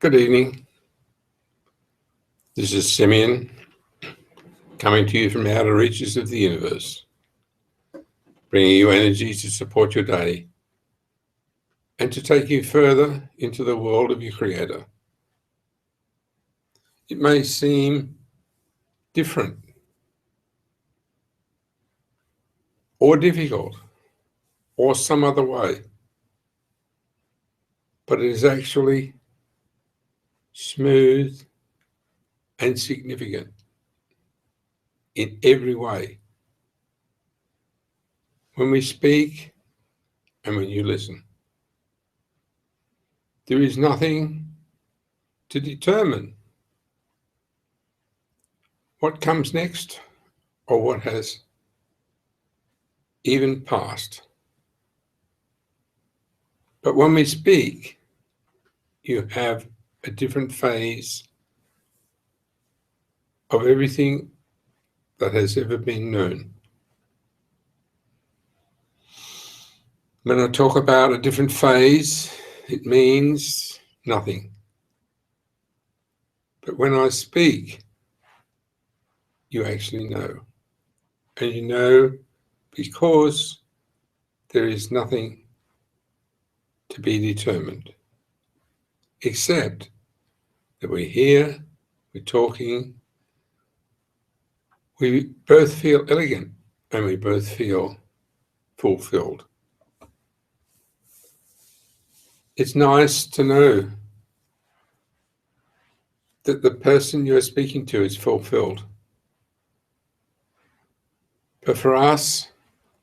Good evening. This is Simmion coming to you from the outer reaches of the universe, bringing you energy to support your day and to take you further into the world of your Creator. It may seem different or difficult or some other way, but it is actually smooth and significant in every way. When we speak and when you listen, there is nothing to determine what comes next or what has even passed. But when we speak, you have a different phase of everything that has ever been known. When I talk about a different phase, it means nothing. But when I speak, you actually know. And you know because there is nothing to be determined, except that we're here, we're talking, we both feel elegant and we both feel fulfilled. It's nice to know that the person you're speaking to is fulfilled. But for us,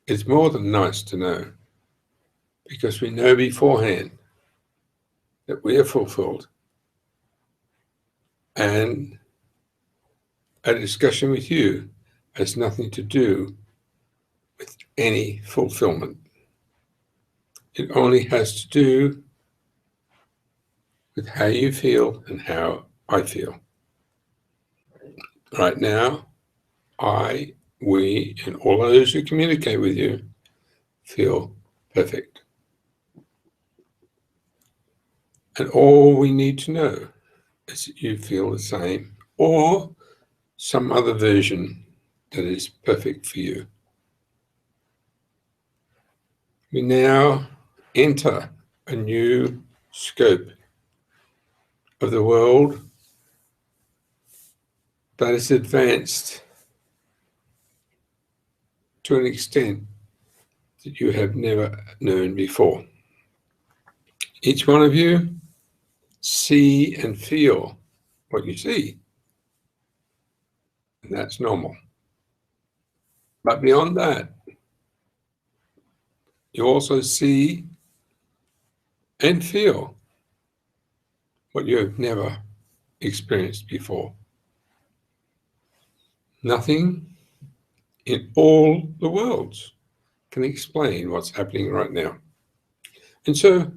it's more than nice to know, because we know beforehand that we are fulfilled. And a discussion with you has nothing to do with any fulfillment. It only has to do with how you feel and how I feel. Right now, I, we, and all those who communicate with you feel perfect. And all we need to know is that you feel the same, or some other version that is perfect for you. We now enter a new scope of the world that is advanced to an extent that you have never known before. Each one of you see and feel what you see, and that's normal. But beyond that, you also see and feel what you have never experienced before. Nothing in all the worlds can explain what's happening right now. And so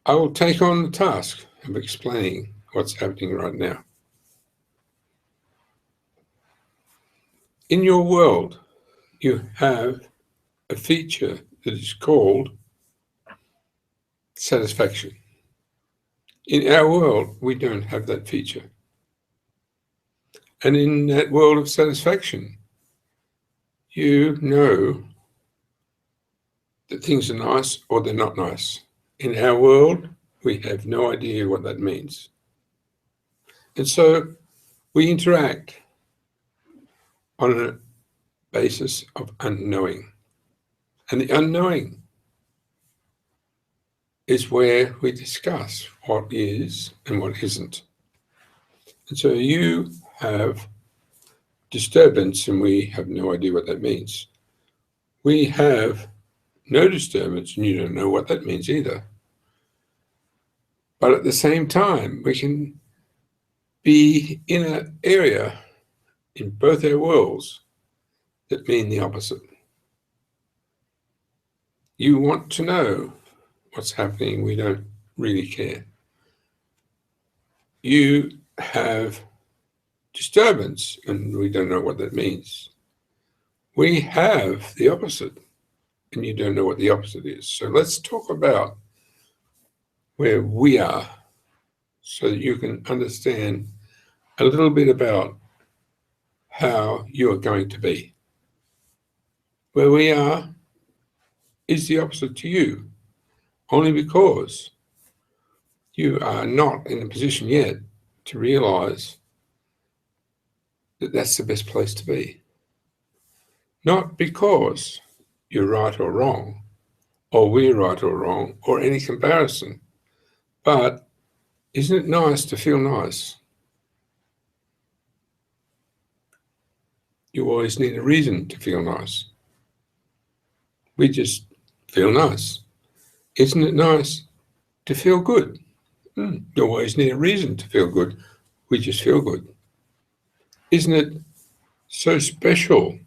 I will take on the task of explaining what's happening right now. In your world, you have a feature that is called satisfaction. In our world, we don't have that feature. And in that world of satisfaction, you know that things are nice or they're not nice. In our world, we have no idea what that means. And so we interact on a basis of unknowing. And the unknowing is where we discuss what is and what isn't. And so you have disturbance and we have no idea what that means. We have no disturbance and you don't know what that means either. But at the same time, we can be in an area in both our worlds that mean the opposite. You want to know what's happening, we don't really care. You have disturbance and we don't know what that means. We have the opposite and you don't know what the opposite is. So let's talk about where we are so that you can understand a little bit about how you are going to be. Where we are is the opposite to you, only because you are not in a position yet to realize that that's the best place to be. Not because you're right or wrong, or we're right or wrong, or any comparison, but isn't it nice to feel nice? You always need a reason to feel nice. We just feel nice. Isn't it nice to feel good? You always need a reason to feel good. We just feel good. Isn't it so special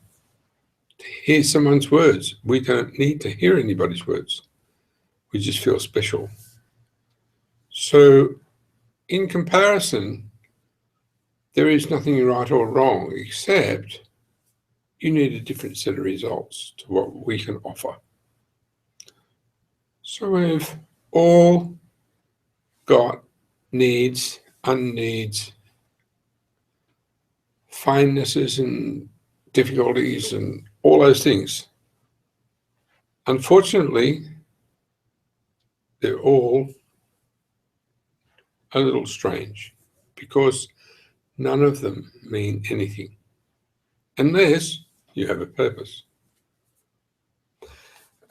to hear someone's words? We don't need to hear anybody's words. We just feel special. So in comparison, there is nothing right or wrong, except you need a different set of results to what we can offer. So we've all got needs, unneeds, finenesses and difficulties and all those things. Unfortunately, they're all a little strange because none of them mean anything unless you have a purpose.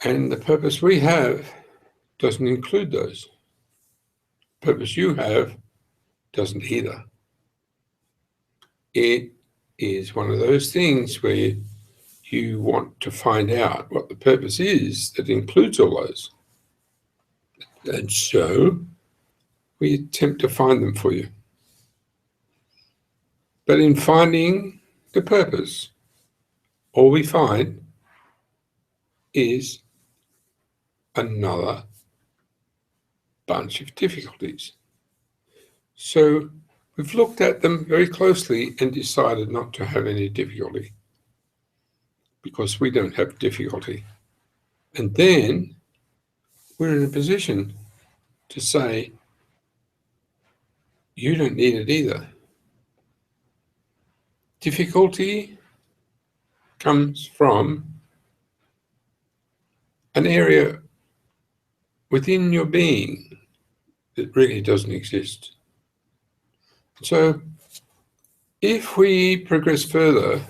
And the purpose we have doesn't include those. The purpose you have doesn't either. It is one of those things where you want to find out what the purpose is that includes all those. And so we attempt to find them for you. But in finding the purpose, all we find is another bunch of difficulties. So we've looked at them very closely and decided not to have any difficulty because we don't have difficulty. And then we're in a position to say, you don't need it either. Difficulty comes from an area within your being that really doesn't exist. So if we progress further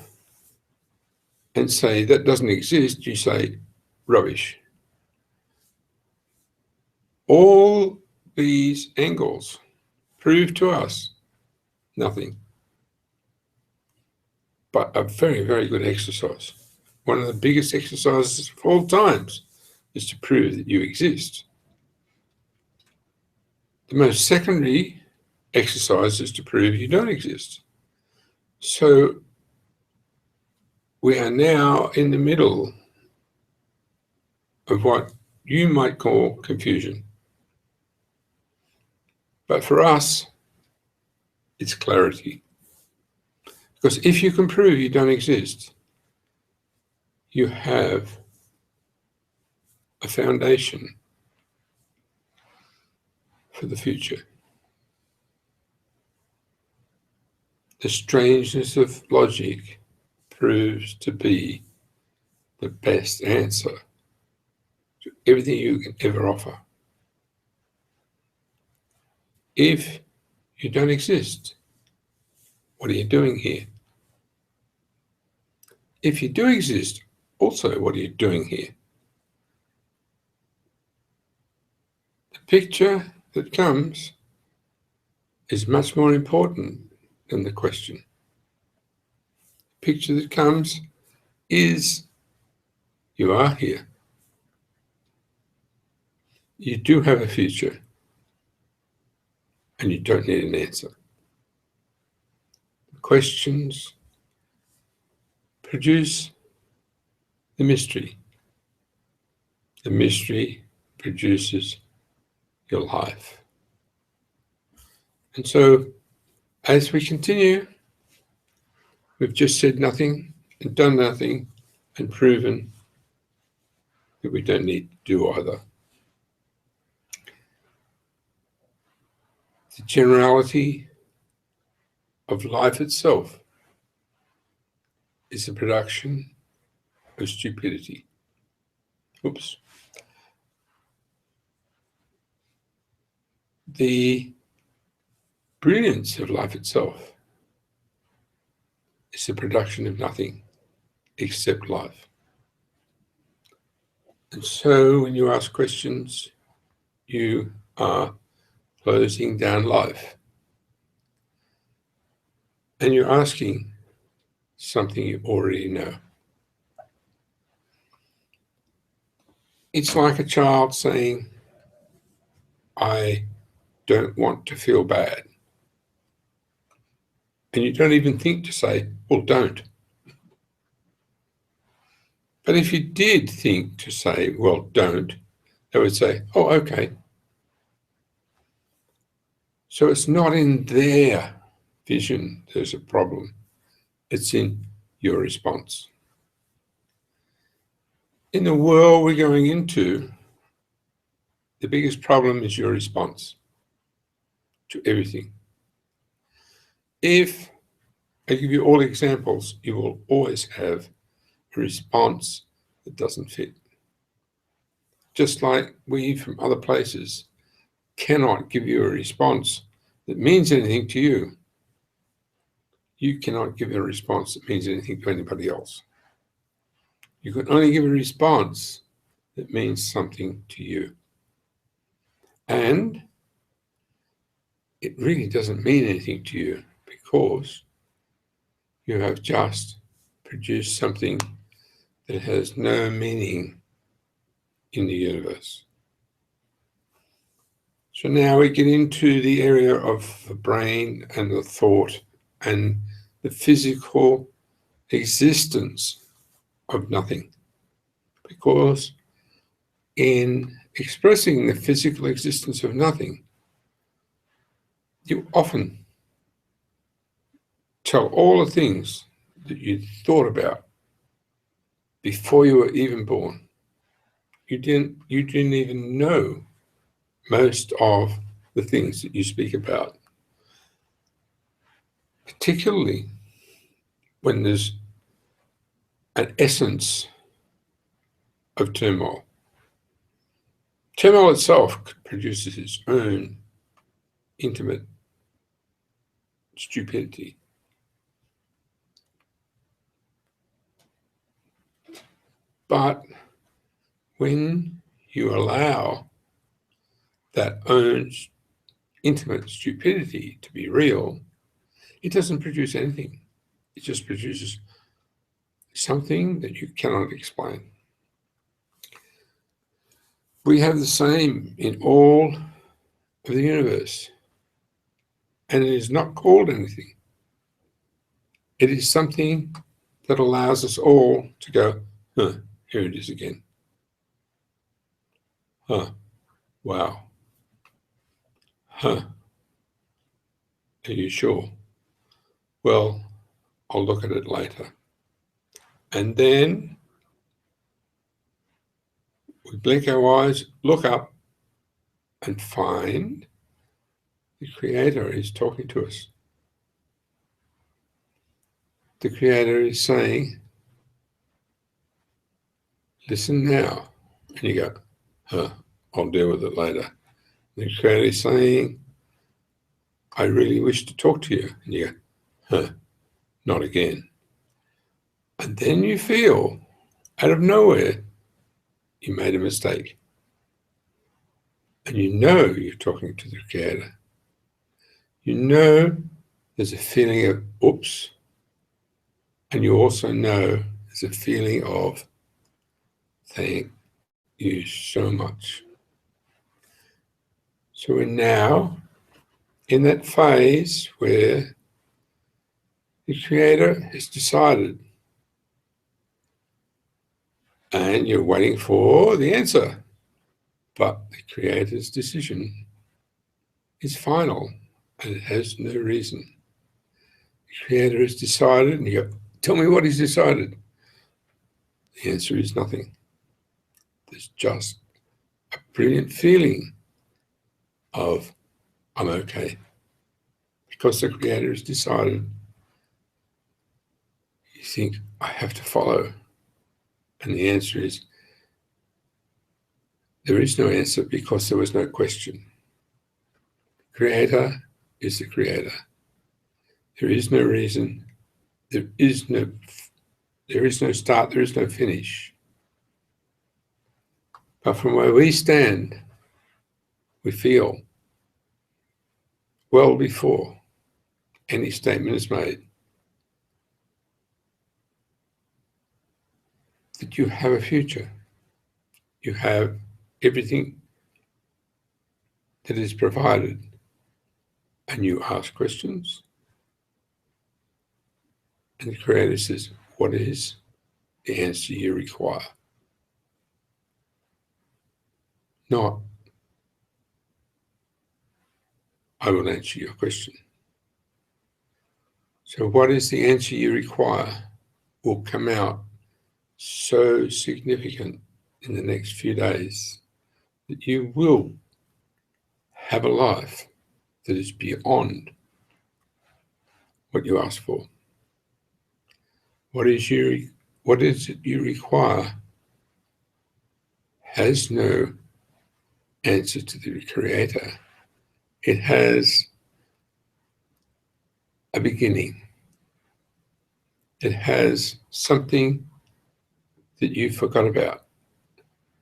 and say that doesn't exist, you say rubbish. All these angles prove to us nothing, but a very, very good exercise. One of the biggest exercises of all times is to prove that you exist. The most secondary exercise is to prove you don't exist. So we are now in the middle of what you might call confusion. But for us, it's clarity. Because if you can prove you don't exist, you have a foundation for the future. The strangeness of logic proves to be the best answer to everything you can ever offer. If you don't exist, what are you doing here? If you do exist, also, what are you doing here? The picture that comes is much more important than the question. The picture that comes is you are here. You do have a future, and you don't need an answer. The questions produce the mystery. The mystery produces your life. And so, as we continue, we've just said nothing and done nothing and proven that we don't need to do either. The generality of life itself is a production of stupidity. Oops. The brilliance of life itself is the production of nothing except life. And so when you ask questions, you are closing down life. And you're asking something you already know. It's like a child saying, I don't want to feel bad. And you don't even think to say, well, don't. But if you did think to say, well, don't, they would say, oh, okay. So it's not in their vision there's a problem. It's in your response. In the world we're going into, the biggest problem is your response to everything. If I give you all examples, you will always have a response that doesn't fit. Just like we from other places cannot give you a response that means anything to you, you cannot give a response that means anything to anybody else. You can only give a response that means something to you. And it really doesn't mean anything to you because you have just produced something that has no meaning in the universe. So now we get into the area of the brain and the thought and the physical existence of nothing. Because in expressing the physical existence of nothing, you often tell all the things that you thought about before you were even born. You didn't even know most of the things that you speak about, particularly when there's an essence of turmoil. Turmoil itself produces its own intimate stupidity. But when you allow that own intimate stupidity to be real, it doesn't produce anything. It just produces something that you cannot explain. We have the same in all of the universe, and it is not called anything. It is something that allows us all to go, huh, here it is again. Huh, wow. Huh, are you sure? Well, I'll look at it later. And then we blink our eyes, look up, and find the Creator is talking to us. The Creator is saying, listen now. And you go, huh, I'll deal with it later. The Creator is saying, I really wish to talk to you. And you go, huh, not again. And then you feel, out of nowhere, you made a mistake. And you know you're talking to the Creator. You know there's a feeling of, oops. And you also know there's a feeling of, thank you so much. So we're now in that phase where the Creator has decided and you're waiting for the answer. But the Creator's decision is final and it has no reason. The Creator has decided, and you go, tell me what He's decided. The answer is nothing. There's just a brilliant feeling of I'm okay. Because the Creator has decided, you think, I have to follow. And the answer is, there is no answer because there was no question. Creator is the Creator. There is no reason. There is no start. There is no finish. But from where we stand, we feel well before any statement is made that you have a future. You have everything that is provided, and you ask questions, and the Creator says, what is the answer you require? Not, I will answer your question. So what is the answer you require will come out so significant in the next few days that you will have a life that is beyond what you ask for. What is it you require has no answer to the Creator. It has a beginning. It has something that you forgot about.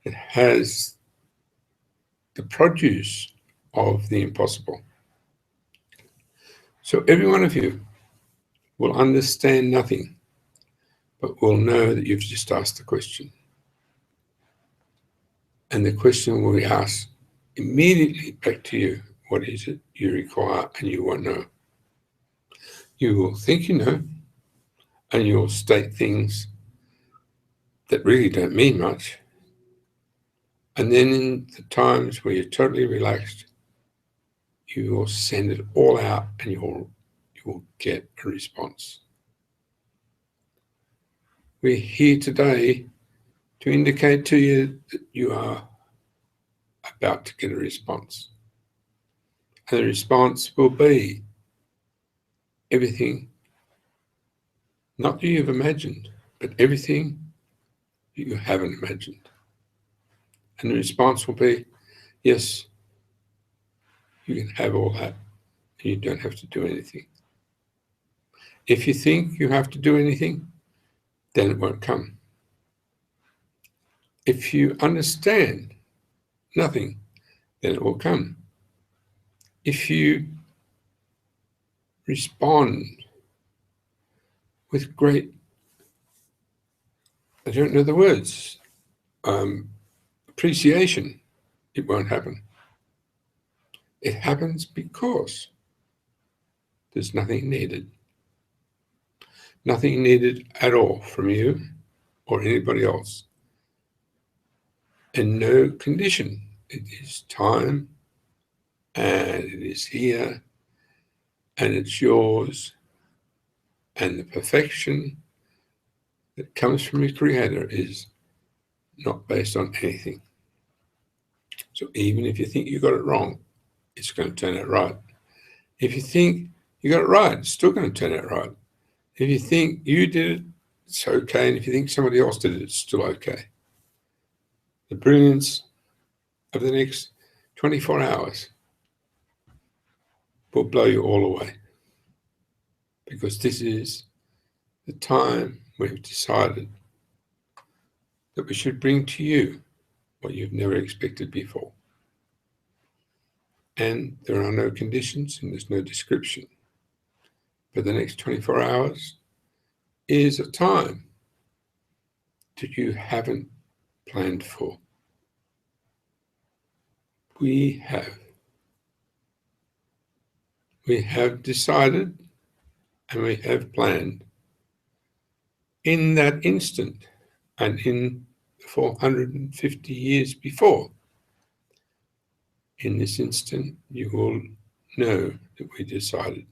It has the produce of the impossible. So every one of you will understand nothing, but will know that you've just asked the question. And the question will be asked immediately back to you. What is it you require? And you won't know. You will think you know, and you will state things that really don't mean much. And then in the times where you're totally relaxed, you will send it all out and you will get a response. We're here today to indicate to you that you are about to get a response. And the response will be everything, not that you've imagined, but everything that you haven't imagined. And the response will be, yes, you can have all that, and you don't have to do anything. If you think you have to do anything, then it won't come. If you understand nothing, then it will come. If you respond with great, I don't know the words, appreciation, it won't happen. It happens because there's nothing needed. Nothing needed at all from you or anybody else. And no condition. It is time, and it is here, and it's yours. And the perfection that comes from your Creator is not based on anything. So even if you think you got it wrong, it's going to turn out right. If you think you got it right, it's still going to turn out right. If you think you did it, it's okay. And if you think somebody else did it, it's still okay. The brilliance of the next 24 hours will blow you all away. Because this is the time we've decided that we should bring to you what you've never expected before. And there are no conditions and there's no description. But the next 24 hours is a time that you haven't planned for. We have decided and we have planned in that instant and in 450 years before. In this instant, you will know that we decided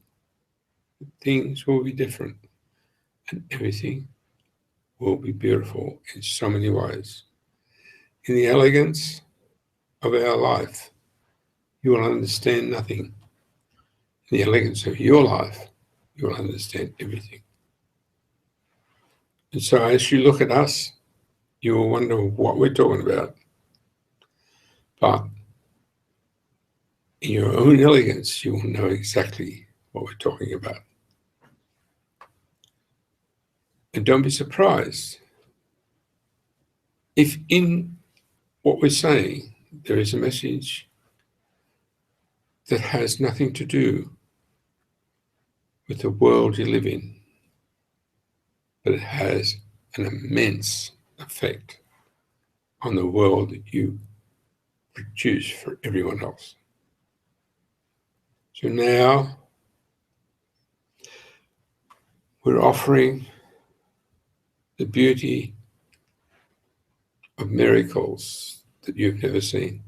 that things will be different and everything will be beautiful in so many ways. In the elegance of our life, you will understand nothing, the elegance of your life, you'll understand everything. And so as you look at us, you will wonder what we're talking about. But in your own elegance, you will know exactly what we're talking about. And don't be surprised if in what we're saying there is a message that has nothing to do with the world you live in, but it has an immense effect on the world that you produce for everyone else. So now we're offering the beauty of miracles that you've never seen,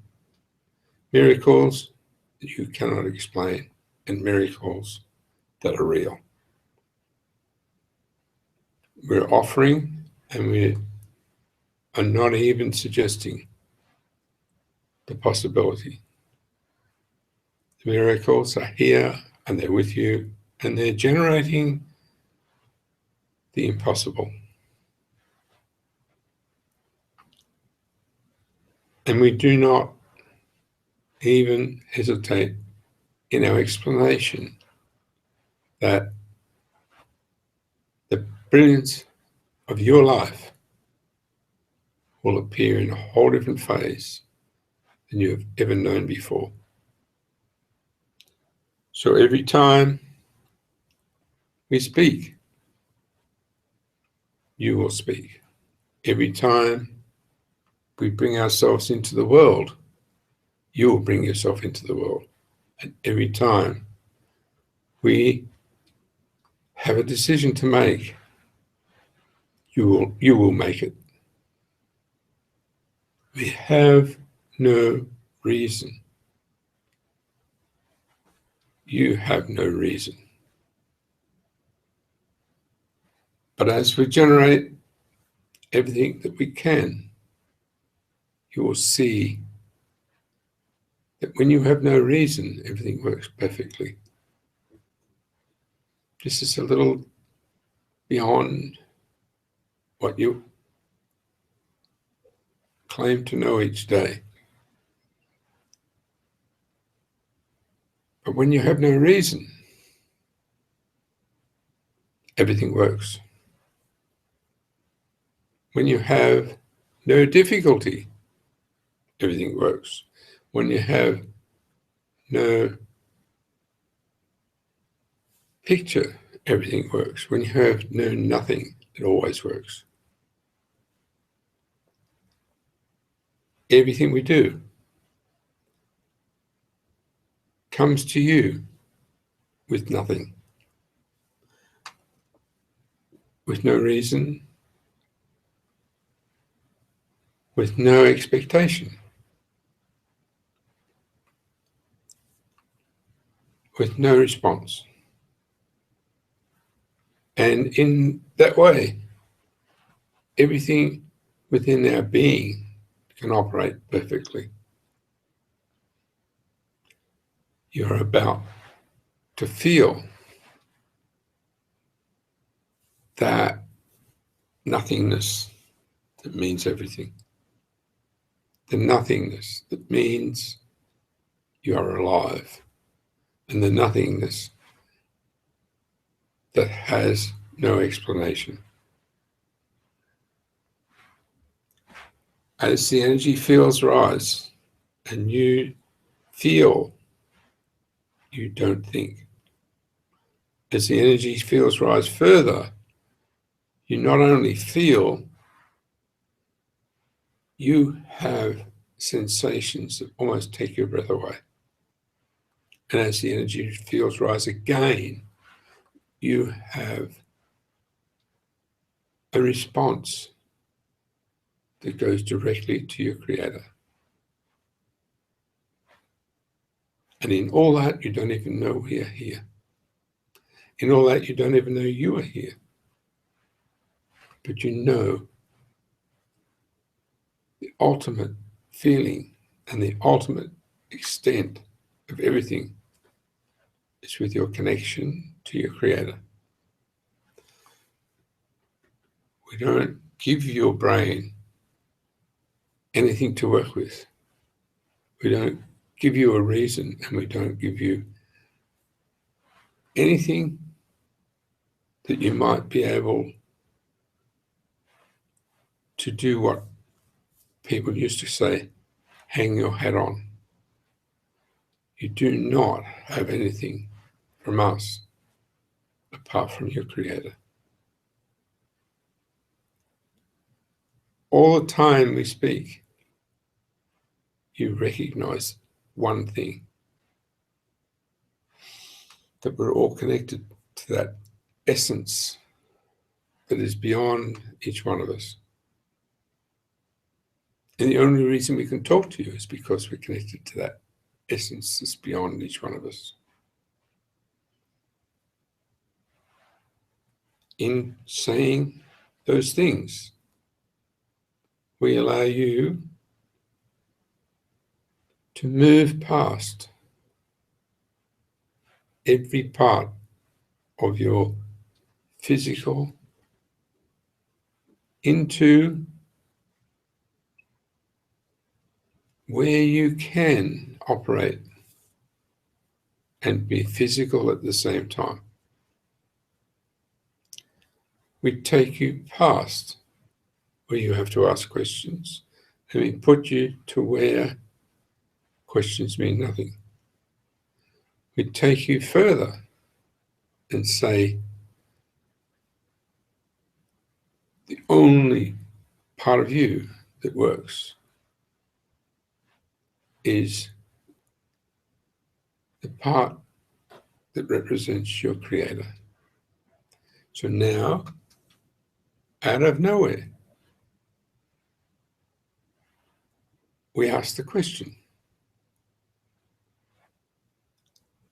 miracles that you cannot explain, and miracles that are real. We're offering, and we are not even suggesting the possibility. The miracles are here, and they're with you, and they're generating the impossible. And we do not even hesitate in our explanation that the brilliance of your life will appear in a whole different phase than you have ever known before. So every time we speak, you will speak. Every time we bring ourselves into the world, you will bring yourself into the world. And every time we have a decision to make, you will make it. We have no reason. You have no reason. But as we generate everything that we can, you will see that when you have no reason, everything works perfectly. This is a little beyond what you claim to know each day. But when you have no reason, everything works. When you have no difficulty, everything works. When you have no picture, everything works. When you have no nothing, it always works. Everything we do comes to you with nothing, with no reason, with no expectation, with no response. And in that way, everything within our being can operate perfectly. You're about to feel that nothingness that means everything. The nothingness that means you are alive. And the nothingness that has no explanation. As the energy fields rise and you feel, you don't think. As the energy fields rise further, you not only feel, you have sensations that almost take your breath away. And as the energy fields rise again, you have a response that goes directly to your Creator. And in all that, you don't even know we are here. In all that, you don't even know you are here. But you know the ultimate feeling and the ultimate extent of everything It's with your connection to your Creator. We don't give your brain anything to work with. We don't give you a reason, and we don't give you anything that you might be able to do what people used to say, hang your hat on. You do not have anything from us apart from your Creator. All the time we speak, you recognize one thing, that we're all connected to that essence that is beyond each one of us. And the only reason we can talk to you is because we're connected to that essence that's beyond each one of us. In saying those things, we allow you to move past every part of your physical into where you can operate and be physical at the same time. We take you past where you have to ask questions, and we put you to where questions mean nothing. We take you further and say the only part of you that works is the part that represents your Creator. So now, out of nowhere, we ask the question,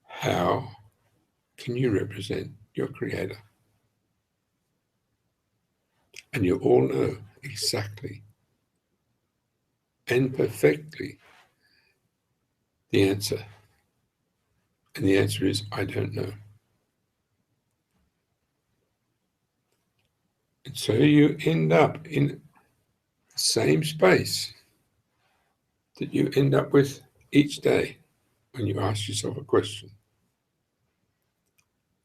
how can you represent your Creator? And you all know exactly and perfectly the answer. And the answer is, I don't know. And so you end up in the same space that you end up with each day when you ask yourself a question.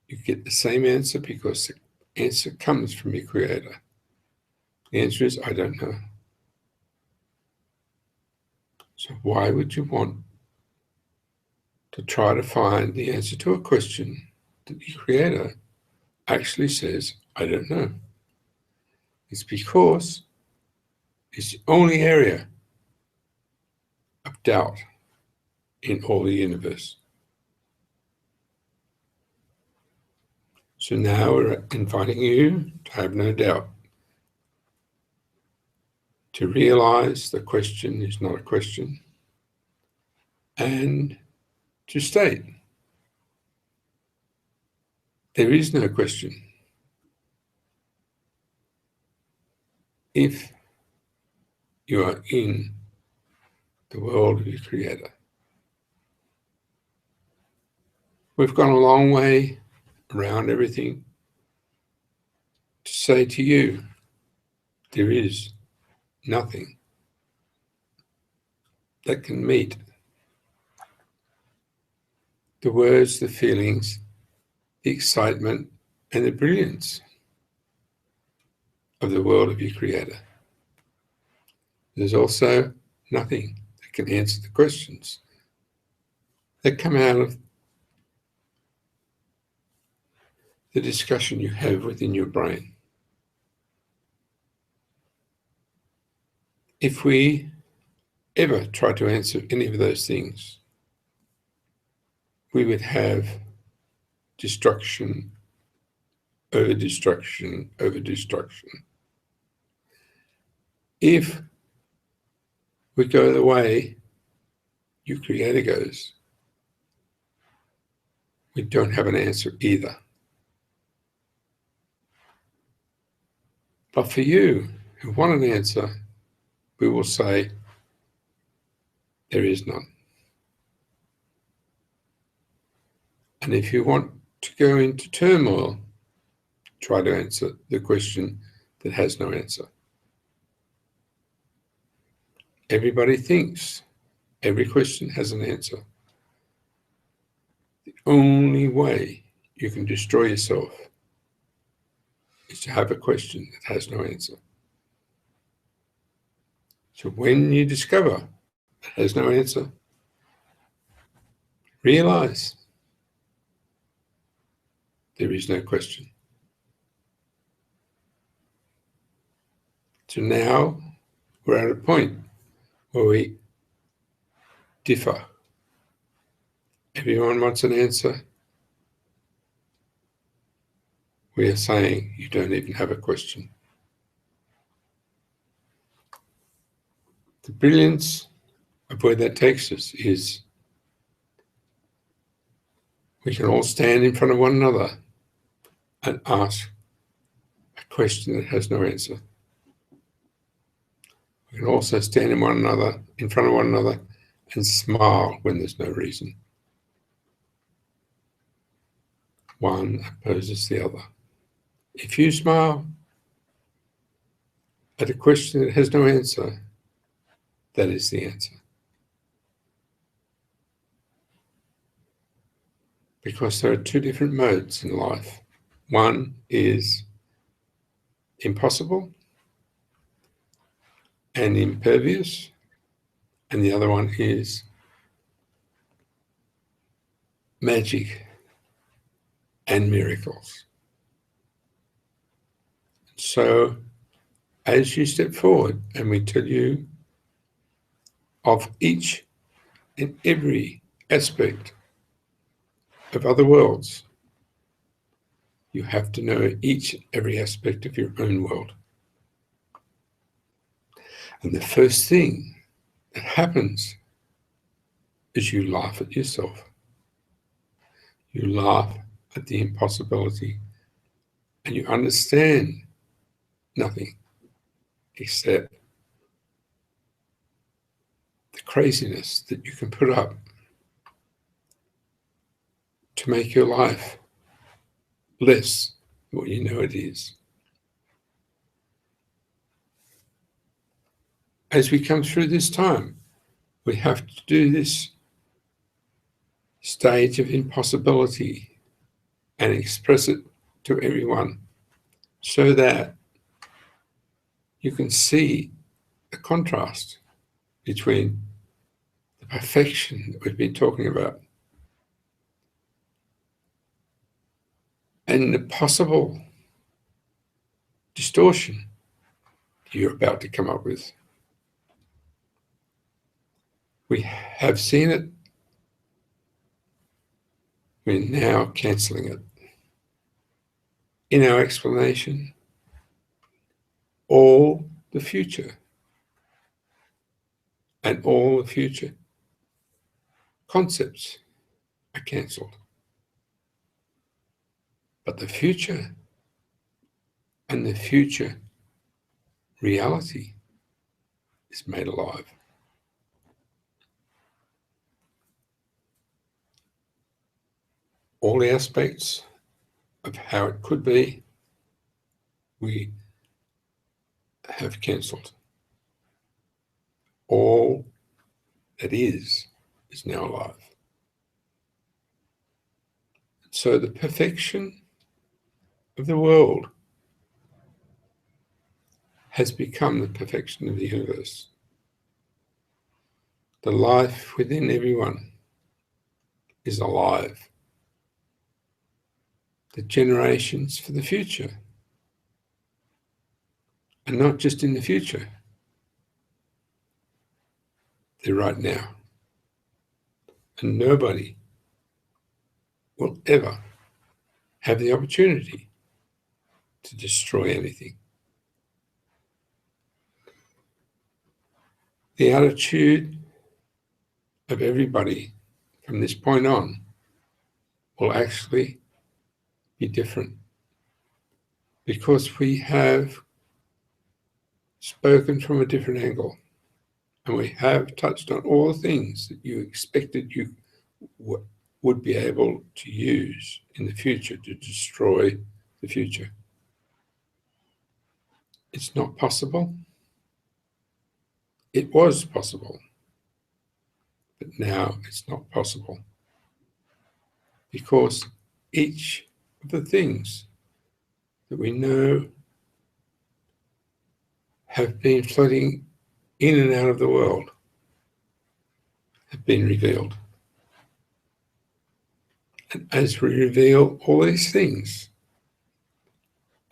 You get the same answer because the answer comes from your Creator. The answer is, I don't know. So why would you want to try to find the answer to a question that the Creator actually says, I don't know? It's because it's the only area of doubt in all the universe. So now we're inviting you to have no doubt, to realize the question is not a question, and to state there is no question. If you are in the world of your Creator. We've gone a long way around everything to say to you, there is nothing that can meet the words, the feelings, the excitement, and the brilliance of the world of your Creator. There's also nothing that can answer the questions that come out of the discussion you have within your brain. If we ever try to answer any of those things, we would have destruction over destruction over destruction. If we go the way your Creator goes, we don't have an answer either. But for you who want an answer, we will say, there is none. And if you want to go into turmoil, try to answer the question that has no answer. Everybody thinks every question has an answer. The only way you can destroy yourself is to have a question that has no answer. So when you discover it has no answer, realize there is no question. So now we're at a point where we differ. Everyone wants an answer. We are saying you don't even have a question. The brilliance of where that takes us is we can all stand in front of one another and ask a question that has no answer. We can also stand in front of one another and smile when there's no reason. One opposes the other. If you smile at a question that has no answer, that is the answer. Because there are two different modes in life. One is impossible and impervious, and the other one is magic and miracles. So as you step forward and we tell you of each and every aspect of other worlds, you have to know each and every aspect of your own world. And the first thing that happens is you laugh at yourself. You laugh at the impossibility, and you understand nothing except the craziness that you can put up to make your life less than what you know it is. As we come through this time, we have to do this stage of impossibility and express it to everyone so that you can see the contrast between the perfection that we've been talking about and the possible distortion you're about to come up with. We have seen it. We're now cancelling it. In our explanation, all the future and all the future concepts are cancelled. But the future and the future reality is made alive. All the aspects of how it could be, we have cancelled. All that is now alive. So the perfection of the world has become the perfection of the universe. The life within everyone is alive. The generations for the future are not just in the future, they're right now. And nobody will ever have the opportunity to destroy anything. The attitude of everybody from this point on will actually be different, because we have spoken from a different angle, and we have touched on all the things that you expected you would be able to use in the future to destroy the future. It's not possible. It was possible, but now it's not possible, because each of the things that we know have been floating in and out of the world have been revealed. And as we reveal all these things,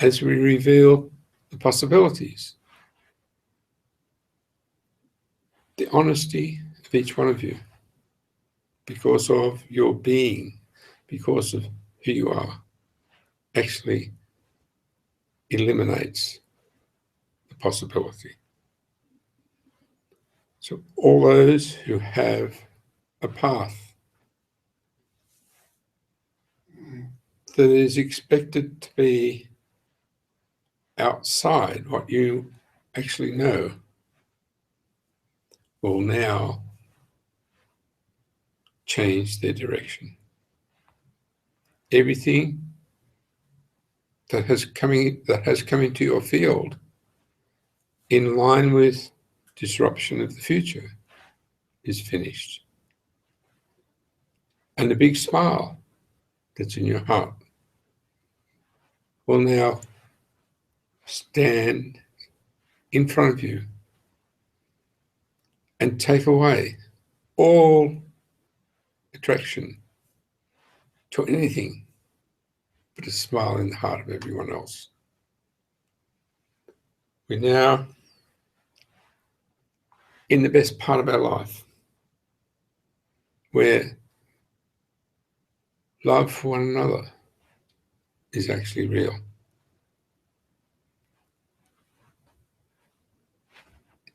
as we reveal the possibilities, the honesty of each one of you, because of your being, because of who you are, actually eliminates the possibility. So all those who have a path that is expected to be outside what you actually know will now change their direction. Everything that has come into your field in line with disruption of the future is finished. And the big smile that's in your heart will now stand in front of you and take away all attraction to anything but a smile in the heart of everyone else. We're now in the best part of our life, where love for one another is actually real.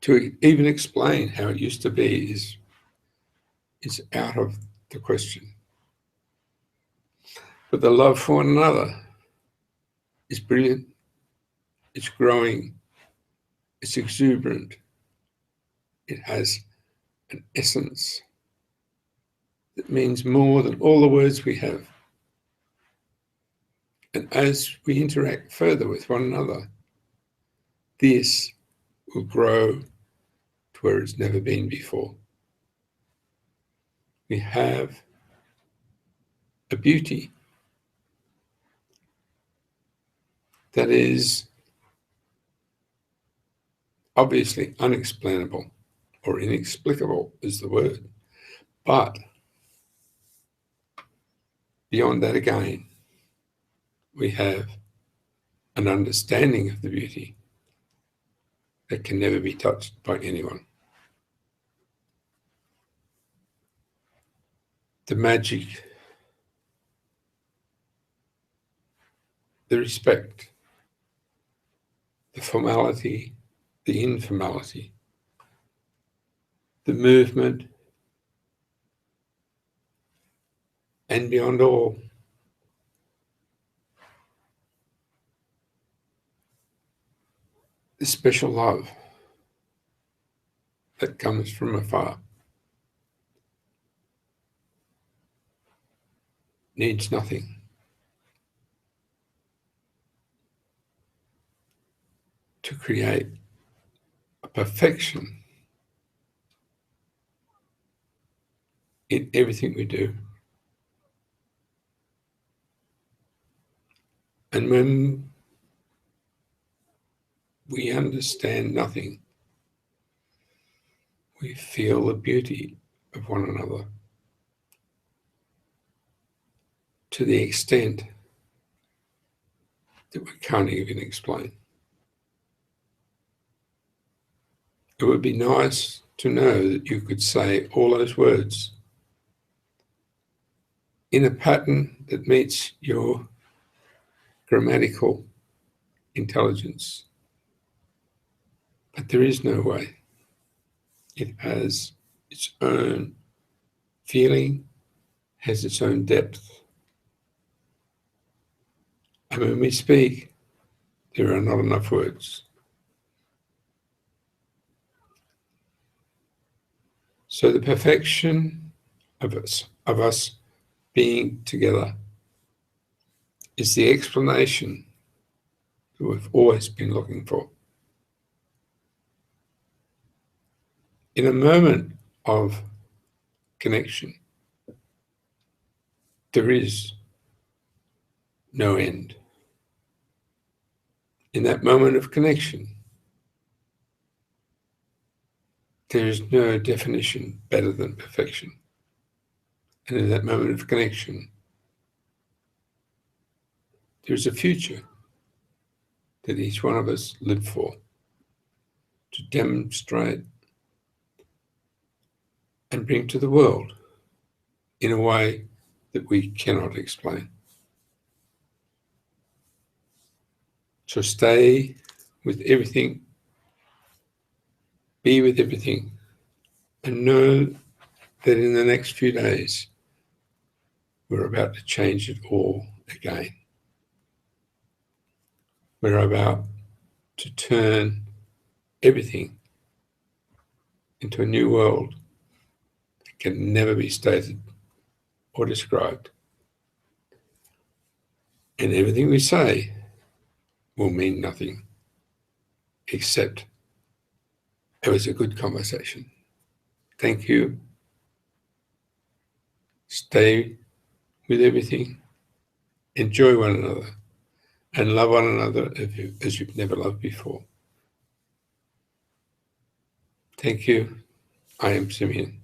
To even explain how it used to be is out of the question. But the love for one another is brilliant, it's growing, it's exuberant, it has an essence that means more than all the words we have. And as we interact further with one another, this will grow to where it's never been before. We have a beauty that is obviously unexplainable, or inexplicable is the word. But beyond that again, we have an understanding of the beauty that can never be touched by anyone. The magic, the respect, the formality, the informality, the movement, and beyond all, the special love that comes from afar needs nothing to create a perfection in everything we do. And when we understand nothing, we feel the beauty of one another to the extent that we can't even explain. It would be nice to know that you could say all those words in a pattern that meets your grammatical intelligence. But there is no way. It has its own feeling, has its own depth. And when we speak, there are not enough words. So the perfection of us being together is the explanation that we've always been looking for. In a moment of connection, there is no end. In that moment of connection, there is no definition better than perfection. And in that moment of connection, there is a future that each one of us live for, to demonstrate and bring to the world in a way that we cannot explain. So stay with everything, be with everything, and know that in the next few days, we're about to change it all again. We're about to turn everything into a new world that can never be stated or described. And everything we say will mean nothing, except it was a good conversation. Thank you. Stay with everything. Enjoy one another. And love one another as you've never loved before. Thank you. I am Simmion.